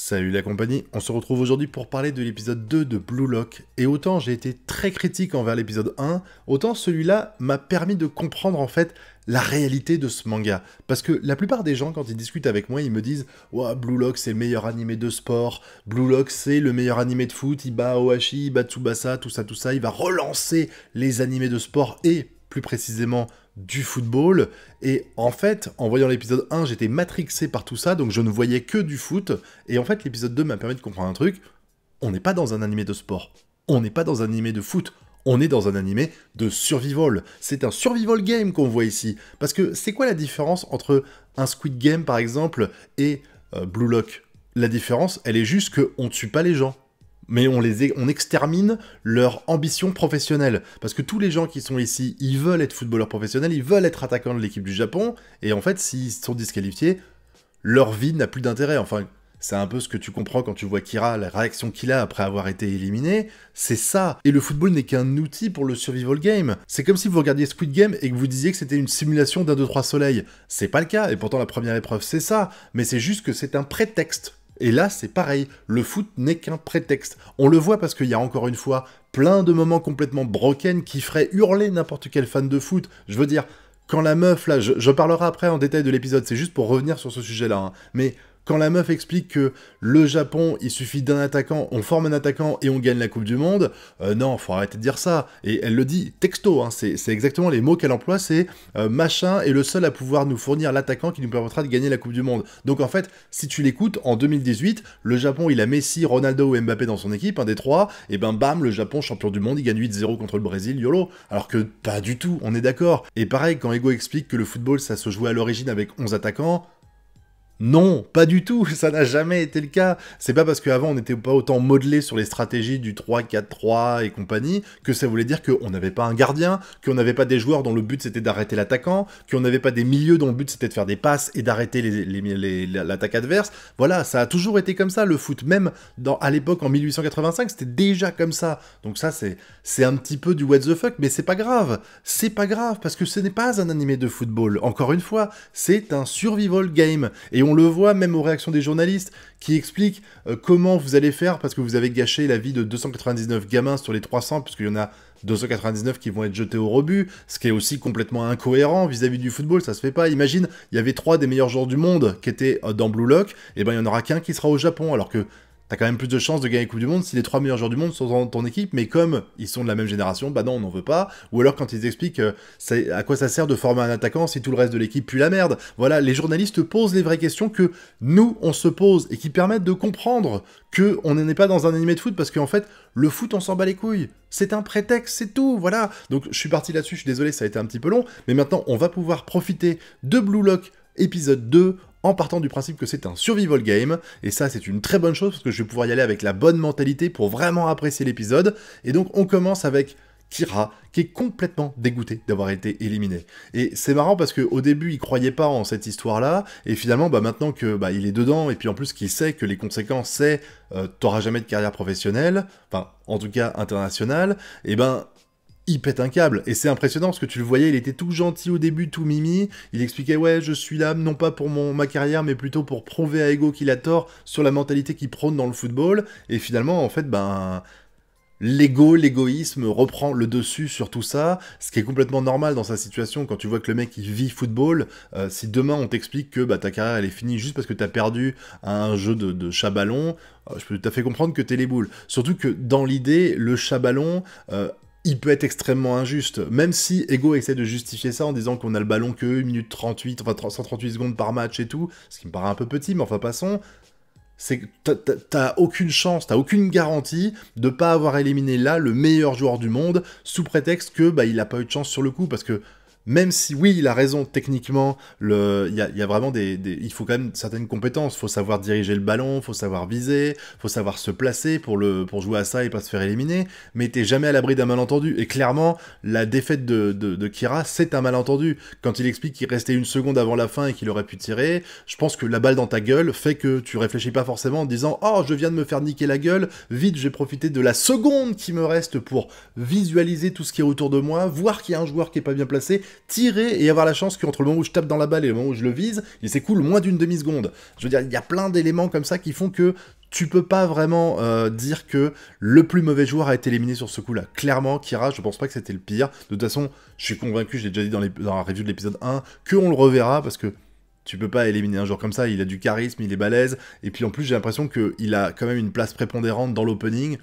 Salut la compagnie, on se retrouve aujourd'hui pour parler de l'épisode 2 de Blue Lock, et autant j'ai été très critique envers l'épisode 1, autant celui-là m'a permis de comprendre en fait la réalité de ce manga. Parce que la plupart des gens, quand ils discutent avec moi, ils me disent « Ouah, Blue Lock c'est le meilleur animé de sport, Blue Lock c'est le meilleur animé de foot, il bat Ohashi, il bat Tsubasa, tout ça, il va relancer les animés de sport et plus précisément du football, et en fait, en voyant l'épisode 1, j'étais matrixé par tout ça, donc je ne voyais que du foot, et en fait, l'épisode 2 m'a permis de comprendre un truc, on n'est pas dans un animé de sport, on n'est pas dans un animé de foot, on est dans un animé de survival. C'est un survival game qu'on voit ici, parce que c'est quoi la différence entre un Squid Game, par exemple, et Blue Lock? La différence, elle est juste qu'on tue pas les gens. Mais on extermine leur ambition professionnelle. Parce que tous les gens qui sont ici, ils veulent être footballeurs professionnels, ils veulent être attaquants de l'équipe du Japon, et en fait, s'ils sont disqualifiés, leur vie n'a plus d'intérêt. Enfin, c'est un peu ce que tu comprends quand tu vois Kira, la réaction qu'il a après avoir été éliminé, c'est ça. Et le football n'est qu'un outil pour le survival game. C'est comme si vous regardiez Squid Game et que vous disiez que c'était une simulation d'un 2-3 soleil. C'est pas le cas, et pourtant la première épreuve c'est ça, mais c'est juste que c'est un prétexte. Et là, c'est pareil, le foot n'est qu'un prétexte. On le voit parce qu'il y a encore une fois plein de moments complètement broken qui feraient hurler n'importe quel fan de foot. Je veux dire, quand la meuf, là, je parlerai après en détail de l'épisode, c'est juste pour revenir sur ce sujet-là, hein, mais quand la meuf explique que le Japon, il suffit d'un attaquant, on forme un attaquant et on gagne la Coupe du Monde, non, faut arrêter de dire ça. Et elle le dit texto, hein, c'est exactement les mots qu'elle emploie, c'est machin est le seul à pouvoir nous fournir l'attaquant qui nous permettra de gagner la Coupe du Monde. Donc en fait, si tu l'écoutes, en 2018, le Japon, il a Messi, Ronaldo ou Mbappé dans son équipe, un des trois, et ben bam, le Japon, champion du monde, il gagne 8-0 contre le Brésil, YOLO. Alors que pas du tout, on est d'accord. Et pareil, quand Ego explique que le football, ça se jouait à l'origine avec 11 attaquants, non, pas du tout, ça n'a jamais été le cas. C'est pas parce qu'avant on n'était pas autant modelé sur les stratégies du 3-4-3 et compagnie, que ça voulait dire qu'on n'avait pas un gardien, qu'on n'avait pas des joueurs dont le but c'était d'arrêter l'attaquant, qu'on n'avait pas des milieux dont le but c'était de faire des passes et d'arrêter l'attaque adverse. Voilà, ça a toujours été comme ça, le foot. Même à l'époque, en 1885, c'était déjà comme ça. Donc ça, c'est un petit peu du what the fuck, mais c'est pas grave. C'est pas grave, parce que ce n'est pas un animé de football. Encore une fois, c'est un survival game. Et on le voit même aux réactions des journalistes qui expliquent comment vous allez faire parce que vous avez gâché la vie de 299 gamins sur les 300, puisqu'il y en a 299 qui vont être jetés au rebut, ce qui est aussi complètement incohérent vis-à-vis du football, ça se fait pas. Imagine, il y avait 3 des meilleurs joueurs du monde qui étaient dans Blue Lock, et ben il y en aura qu'un qui sera au Japon, alors que t'as quand même plus de chances de gagner la Coupe du Monde si les 3 meilleurs joueurs du monde sont dans ton équipe, mais comme ils sont de la même génération, bah non, on n'en veut pas. Ou alors quand ils expliquent à quoi ça sert de former un attaquant si tout le reste de l'équipe pue la merde. Voilà, les journalistes posent les vraies questions que nous, on se pose, et qui permettent de comprendre qu'on n'est pas dans un animé de foot, parce qu'en fait, le foot, on s'en bat les couilles. C'est un prétexte, c'est tout, voilà. Donc je suis parti là-dessus, je suis désolé, ça a été un petit peu long, mais maintenant, on va pouvoir profiter de Blue Lock épisode 2, en partant du principe que c'est un survival game, et ça c'est une très bonne chose, parce que je vais pouvoir y aller avec la bonne mentalité pour vraiment apprécier l'épisode, et donc on commence avec Kira, qui est complètement dégoûté d'avoir été éliminé. Et c'est marrant parce qu'au début, il croyait pas en cette histoire-là, et finalement, maintenant que il est dedans, et puis en plus qu'il sait que les conséquences, c'est t'auras jamais de carrière professionnelle, enfin, en tout cas internationale, et il pète un câble, et c'est impressionnant parce que tu le voyais, il était tout gentil au début, tout mimi, il expliquait « Ouais, je suis là, non pas pour ma carrière, mais plutôt pour prouver à Ego qu'il a tort sur la mentalité qu'il prône dans le football », et finalement, en fait, l'égoïsme reprend le dessus sur tout ça, ce qui est complètement normal dans sa situation quand tu vois que le mec il vit football. Si demain on t'explique que ta carrière elle est finie juste parce que t'as perdu à un jeu de chat-ballon, je peux tout à fait comprendre que t'es les boules. Surtout que dans l'idée, le chat-ballon, il peut être extrêmement injuste, même si Ego essaie de justifier ça en disant qu'on a le ballon que 1 minute 38, enfin 138 secondes par match et tout, ce qui me paraît un peu petit, mais enfin passons. C'est que t'as aucune chance, t'as aucune garantie de pas avoir éliminé là le meilleur joueur du monde, sous prétexte que il a pas eu de chance sur le coup, parce que même si, oui, il a raison, techniquement, il y a vraiment il faut quand même certaines compétences, faut savoir diriger le ballon, faut savoir viser, faut savoir se placer pour jouer à ça et pas se faire éliminer, mais t'es jamais à l'abri d'un malentendu, et clairement, la défaite de Kira, c'est un malentendu. Quand il explique qu'il restait 1 seconde avant la fin et qu'il aurait pu tirer, je pense que la balle dans ta gueule fait que tu réfléchis pas forcément en disant « Oh, je viens de me faire niquer la gueule, vite, je vais profiter de la seconde qui me reste pour visualiser tout ce qui est autour de moi, voir qu'il y a un joueur qui est pas bien placé, tirer et avoir la chance qu'entre le moment où je tape dans la balle et le moment où je le vise, il s'écoule moins d'une demi-seconde. Je veux dire, il y a plein d'éléments comme ça qui font que tu peux pas vraiment dire que le plus mauvais joueur a été éliminé sur ce coup-là. Clairement, Kira, je pense pas que c'était le pire. De toute façon, je suis convaincu, je l'ai déjà dit dans la review de l'épisode 1, qu'on le reverra, parce que tu peux pas éliminer un joueur comme ça, il a du charisme, il est balèze, et puis en plus j'ai l'impression qu'il a quand même une place prépondérante dans l'opening,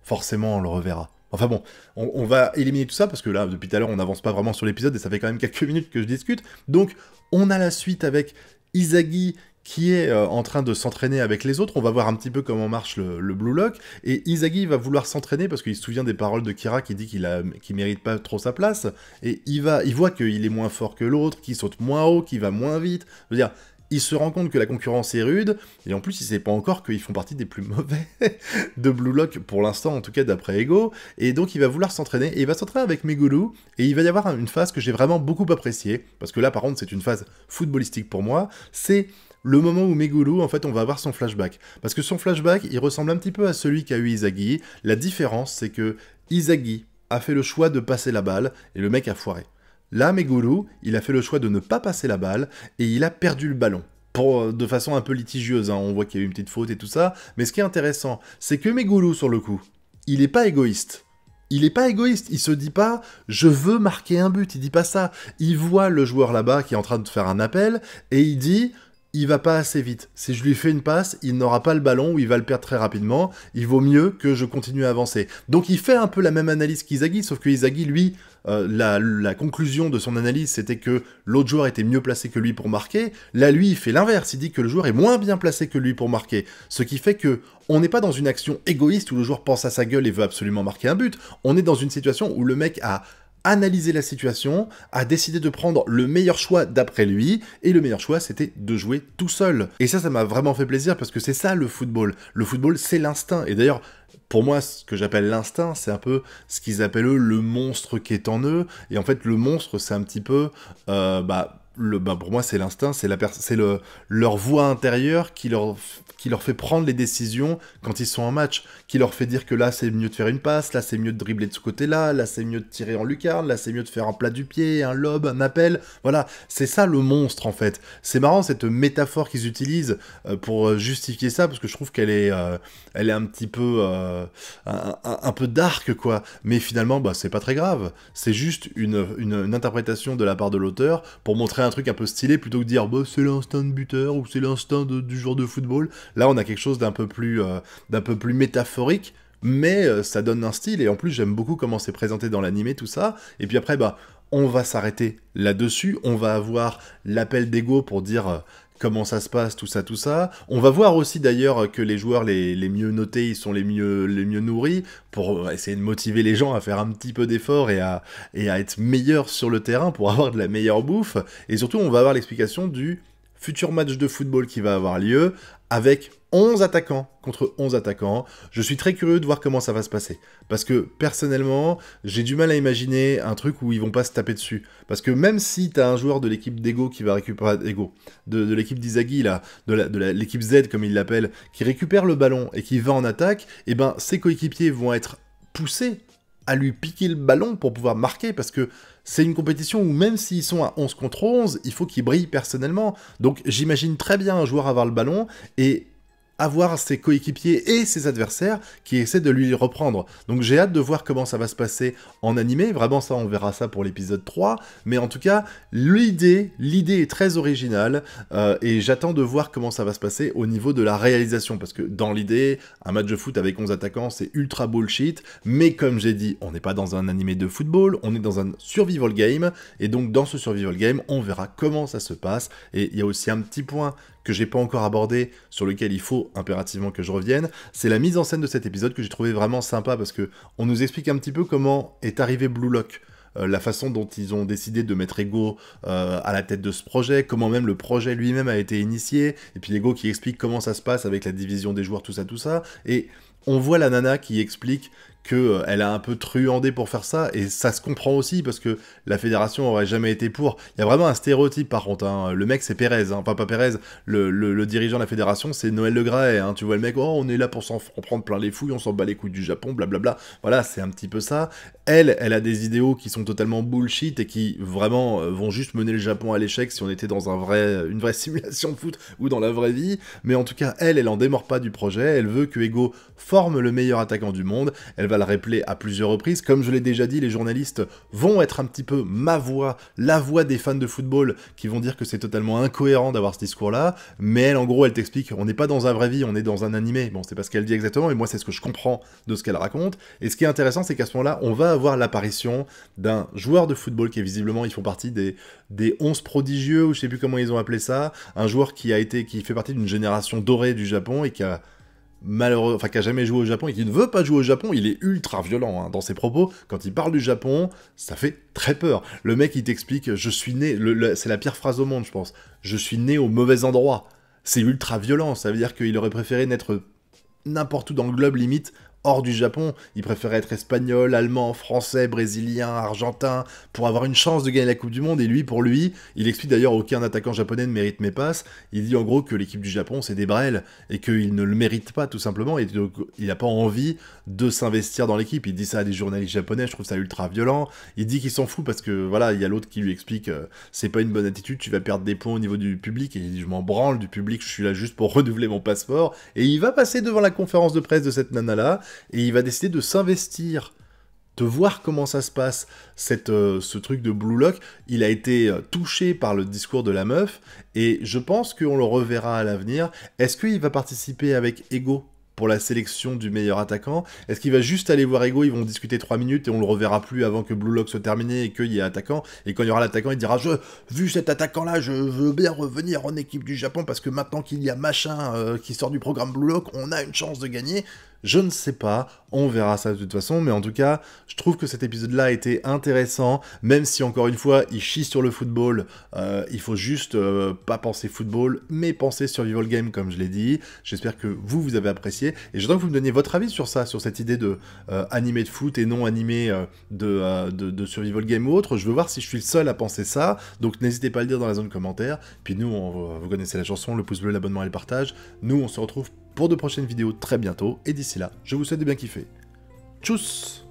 forcément on le reverra. Enfin bon, on va éliminer tout ça, parce que là, depuis tout à l'heure, on n'avance pas vraiment sur l'épisode, et ça fait quand même quelques minutes que je discute, donc on a la suite avec Izagi, qui est en train de s'entraîner avec les autres. On va voir un petit peu comment marche le Blue Lock, et Izagi va vouloir s'entraîner parce qu'il se souvient des paroles de Kira qui dit qu'il mérite pas trop sa place, et il voit qu'il est moins fort que l'autre, qu'il saute moins haut, qu'il va moins vite. Je veux dire, il se rend compte que la concurrence est rude, et en plus il sait pas encore qu'ils font partie des plus mauvais de Blue Lock, pour l'instant en tout cas d'après Ego, et donc il va vouloir s'entraîner, et il va s'entraîner avec Megulu, et il va y avoir une phase que j'ai vraiment beaucoup appréciée, parce que là par contre c'est une phase footballistique pour moi, c'est le moment où Megulu, en fait, on va avoir son flashback. Parce que son flashback, il ressemble un petit peu à celui qu'a eu Izagi. La différence, c'est que Izagi a fait le choix de passer la balle, et le mec a foiré. Là, Megulu, il a fait le choix de ne pas passer la balle, et il a perdu le ballon. De façon un peu litigieuse, hein. On voit qu'il y a eu une petite faute et tout ça. Mais ce qui est intéressant, c'est que Megulu, sur le coup, il est pas égoïste. Il est pas égoïste, il se dit pas « je veux marquer un but », il dit pas ça. Il voit le joueur là-bas qui est en train de faire un appel, et il dit « il va pas assez vite. Si je lui fais une passe, il n'aura pas le ballon ou il va le perdre très rapidement. Il vaut mieux que je continue à avancer. » Donc il fait un peu la même analyse qu'Izagi, sauf que Izagi, lui, la conclusion de son analyse, c'était que l'autre joueur était mieux placé que lui pour marquer. Là, lui, il fait l'inverse. Il dit que le joueur est moins bien placé que lui pour marquer. Ce qui fait que on n'est pas dans une action égoïste où le joueur pense à sa gueule et veut absolument marquer un but. On est dans une situation où le mec a analysé la situation, a décidé de prendre le meilleur choix d'après lui, et le meilleur choix, c'était de jouer tout seul. Et ça m'a vraiment fait plaisir, parce que c'est ça le football. Le football, c'est l'instinct. Et d'ailleurs, pour moi, ce que j'appelle l'instinct, c'est un peu ce qu'ils appellent eux le monstre qui est en eux. Et en fait, le monstre, c'est un petit peu... pour moi, c'est l'instinct, c'est leur voix intérieure qui leur fait prendre les décisions quand ils sont en match, qui leur fait dire que là, c'est mieux de faire une passe, là, c'est mieux de dribbler de ce côté-là, là, c'est mieux de tirer en lucarne, là, c'est mieux de faire un plat du pied, un lob, un appel. Voilà, c'est ça le monstre, en fait. C'est marrant, cette métaphore qu'ils utilisent pour justifier ça, parce que je trouve qu'elle est un petit peu... un peu dark, quoi. Mais finalement, c'est pas très grave. C'est juste une interprétation de la part de l'auteur pour montrer un truc un peu stylé, plutôt que de dire c'est l'instinct de buteur ou c'est l'instinct du joueur de football. Là, on a quelque chose d'un peu plus métaphorique, mais ça donne un style, et en plus, j'aime beaucoup comment c'est présenté dans l'animé, tout ça. Et puis après, on va s'arrêter là-dessus, on va avoir l'appel d'Ego pour dire... comment ça se passe, tout ça. On va voir aussi d'ailleurs que les joueurs les mieux notés, ils sont les mieux nourris, pour essayer de motiver les gens à faire un petit peu d'effort et à être meilleurs sur le terrain pour avoir de la meilleure bouffe. Et surtout, on va avoir l'explication du futur match de football qui va avoir lieu, avec 11 attaquants contre 11 attaquants. Je suis très curieux de voir comment ça va se passer. Parce que, personnellement, j'ai du mal à imaginer un truc où ils vont pas se taper dessus. Parce que même si t'as un joueur de l'équipe d'Ego qui va récupérer... Ego, de l'équipe d'Izagi, là, de l'équipe Z, comme il l'appelle, qui récupère le ballon et qui va en attaque, et ses coéquipiers vont être poussés à lui piquer le ballon pour pouvoir marquer, parce que c'est une compétition où même s'ils sont à 11 contre 11, il faut qu'ils brillent personnellement. Donc j'imagine très bien un joueur avoir le ballon et avoir ses coéquipiers et ses adversaires qui essaient de lui reprendre. Donc j'ai hâte de voir comment ça va se passer en animé. Vraiment, ça, on verra ça pour l'épisode 3. Mais en tout cas, l'idée est très originale, et j'attends de voir comment ça va se passer au niveau de la réalisation. Parce que dans l'idée, un match de foot avec 11 attaquants, c'est ultra bullshit. Mais comme j'ai dit, on n'est pas dans un animé de football, on est dans un survival game. Et donc dans ce survival game, on verra comment ça se passe. Et il y a aussi un petit point que j'ai pas encore abordé, sur lequel il faut impérativement que je revienne, c'est la mise en scène de cet épisode que j'ai trouvé vraiment sympa, parce que on nous explique un petit peu comment est arrivé Blue Lock, la façon dont ils ont décidé de mettre Ego à la tête de ce projet, comment même le projet lui-même a été initié, et puis Ego qui explique comment ça se passe avec la division des joueurs, tout ça, et on voit la nana qui explique qu'elle a un peu truandé pour faire ça, et ça se comprend aussi, parce que la fédération aurait jamais été pour. Il y a vraiment un stéréotype par contre, hein. Le mec c'est Pérez, hein. Enfin pas Pérez, le dirigeant de la fédération c'est Noël Le Graët, hein. Tu vois le mec, oh on est là pour s'en prendre plein les fouilles, on s'en bat les couilles du Japon, blablabla. Voilà, c'est un petit peu ça. Elle a des idéaux qui sont totalement bullshit et qui vraiment vont juste mener le Japon à l'échec si on était dans une vraie simulation de foot ou dans la vraie vie. Mais en tout cas, elle en démord pas du projet. Elle veut que Ego forme le meilleur attaquant du monde. Elle va le rappeler à plusieurs reprises. Comme je l'ai déjà dit, les journalistes vont être un petit peu ma voix, la voix des fans de football qui vont dire que c'est totalement incohérent d'avoir ce discours-là. Mais elle, en gros, elle t'explique, on n'est pas dans un vrai vie, on est dans un animé. Bon, c'est pas ce qu'elle dit exactement, mais moi, c'est ce que je comprends de ce qu'elle raconte. Et ce qui est intéressant, c'est qu'à ce moment-là, on va avoir l'apparition d'un joueur de football qui est visiblement, ils font partie des 11 prodigieux, ou je sais plus comment ils ont appelé ça, un joueur qui fait partie d'une génération dorée du Japon et qui a qui a jamais joué au Japon et qui ne veut pas jouer au Japon. Il est ultra violent, hein, dans ses propos. Quand il parle du Japon, ça fait très peur. Le mec, il t'explique, je suis né, c'est la pire phrase au monde, je pense, je suis né au mauvais endroit. C'est ultra violent, ça veut dire qu'il aurait préféré naître n'importe où dans le globe, limite, hors du Japon. Il préférait être espagnol, allemand, français, brésilien, argentin, pour avoir une chance de gagner la Coupe du Monde. Et lui, pour lui, il explique d'ailleurs aucun attaquant japonais ne mérite mes passes. Il dit en gros que l'équipe du Japon, c'est des brels, et qu'il ne le mérite pas, tout simplement, et donc, il n'a pas envie de s'investir dans l'équipe. Il dit ça à des journalistes japonais, je trouve ça ultra violent. Il dit qu'il s'en fout parce que, voilà, il y a l'autre qui lui explique c'est pas une bonne attitude, tu vas perdre des points au niveau du public, et il dit je m'en branle du public, je suis là juste pour renouveler mon passeport. Et il va passer devant la conférence de presse de cette nana-là, et il va décider de s'investir, de voir comment ça se passe, ce truc de Blue Lock. Il a été touché par le discours de la meuf, et je pense qu'on le reverra à l'avenir. Est-ce qu'il va participer avec Ego pour la sélection du meilleur attaquant? Est-ce qu'il va juste aller voir Ego, ils vont discuter 3 minutes et on le reverra plus avant que Blue Lock soit terminé et qu'il y ait attaquant, et quand il y aura l'attaquant, il dira vu cet attaquant-là, je veux bien revenir en équipe du Japon parce que maintenant qu'il y a machin qui sort du programme Blue Lock, on a une chance de gagner. Je ne sais pas, on verra ça de toute façon, mais en tout cas, je trouve que cet épisode-là a été intéressant, même si encore une fois, il chie sur le football, il faut juste pas penser football, mais penser survival game comme je l'ai dit. J'espère que vous avez apprécié, et j'attends que vous me donniez votre avis sur ça, sur cette idée de animé de foot et non animé de survival game ou autre. Je veux voir si je suis le seul à penser ça, donc n'hésitez pas à le dire dans la zone commentaire. Puis nous, vous connaissez la chanson, le pouce bleu, l'abonnement et le partage. Nous, on se retrouve pour de prochaines vidéos très bientôt, et d'ici là, je vous souhaite de bien kiffer. Tchuss!